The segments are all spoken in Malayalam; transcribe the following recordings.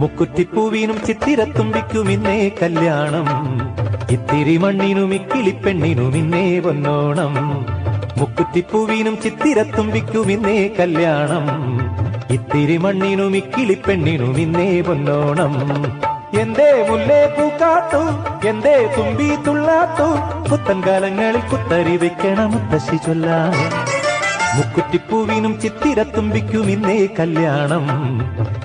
മുക്കുറ്റിപ്പൂവിനും ചിത്തിരത്തുമ്പിക്കും ഇന്നേ കല്യാണം. ഇത്തിരി മണ്ണിനും ഇക്കിളിപ്പെണ്ണിനും ഇന്നേ പൊന്നോണം. മുക്കുറ്റിപ്പൂവിനും ചിത്തിരത്തുമ്പിക്കും ഇന്നേ കല്യാണം. ഇത്തിരി മണ്ണിനും ഇക്കിളിപ്പെണ്ണിനും ഇന്നേ പൊന്നോണം. എന്തേ മുല്ലേ പൂക്കാത്തു, എന്തേ തുമ്പി തുള്ളാത്തു, പുത്തൻ കാലങ്ങളിൽ കുത്തരി വെക്കണ മുത്തശ്ശി ചൊല്ലാം. മുക്കുറ്റിപ്പൂവിനും ചിത്തിരത്തുമ്പിക്കും ഇന്നേ കല്യാണം.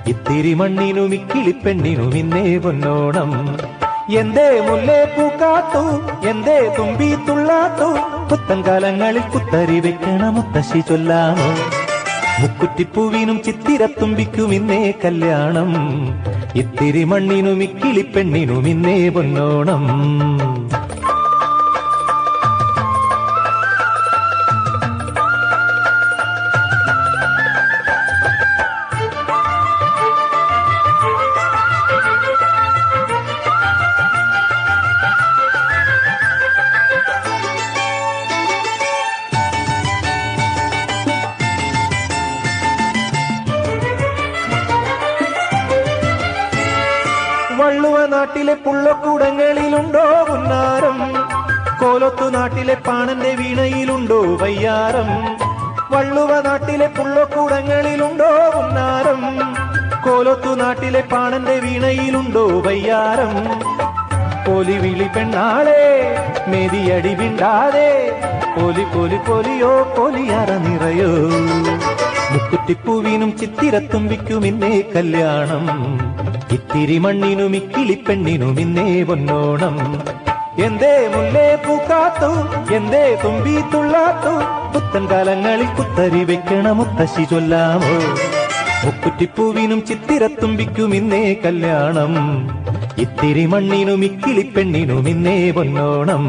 ഇത്തിരി മണ്ണിനും ഇക്കിളിപ്പെണ്ണിനും ഇന്നേ പൊന്നോണം. എന്തേ മുല്ലേ പൂക്കാത്തു, എന്തേ തുമ്പി തുള്ളാത്തു, പുത്തൻ കാലങ്ങളിൽ കുത്തരി വെക്കണ മുത്തശ്ശി ചൊല്ലാമോ. മുക്കുറ്റിപ്പൂവിനും ചിത്തിരത്തുമ്പിക്കും ഇന്നേ കല്യാണം. ഇത്തിരി മണ്ണിനും ഇക്കിളിപ്പെണ്ണിനും ഇന്നേ പൊന്നോണം. വള്ളുവ നാട്ടിലെ പുള്ളക്കൂടങ്ങളിലുണ്ടോ ഉന്നാരം, കോലത്തു നാട്ടിലെ പാണന്റെ വീണയിലുണ്ടോ വയ്യാരം. വള്ളുവ നാട്ടിലെ പുള്ളക്കൂടങ്ങളിലുണ്ടോ ഉന്നാരം, കോലത്തു നാട്ടിലെ പാണന്റെ വീണയിലുണ്ടോ വയ്യാരം. പോലി വിളി പെണ്ണാളെ മെതിയടി വിണ്ടാതെ, പോലി പോലി പോലിയോ പോലിയാറ നിറയോ. മുക്കുറ്റിപ്പൂവിനും ചിത്തിരത്തുമ്പിക്കും ഇന്നേ കല്യാണം. ഇത്തിരി മണ്ണിനും ഇക്കിളിപ്പെണ്ണിനും ഇന്നേ പൊന്നോണം. എന്തേ മുല്ലേ പൂക്കാത്തു, എന്തേ തുമ്പി തുള്ളാത്തു, പുത്തൻ കാലങ്ങളിൽ കുത്തരി വെക്കണ മുത്തശ്ശി ചൊല്ലാമോ. മുക്കുറ്റിപ്പൂവിനും ചിത്തിരത്തുമ്പിക്കും ഇന്നേ കല്യാണം. ഇത്തിരി മണ്ണിനും ഇക്കിളിപ്പെണ്ണിനും ഇന്നേ പൊന്നോണം.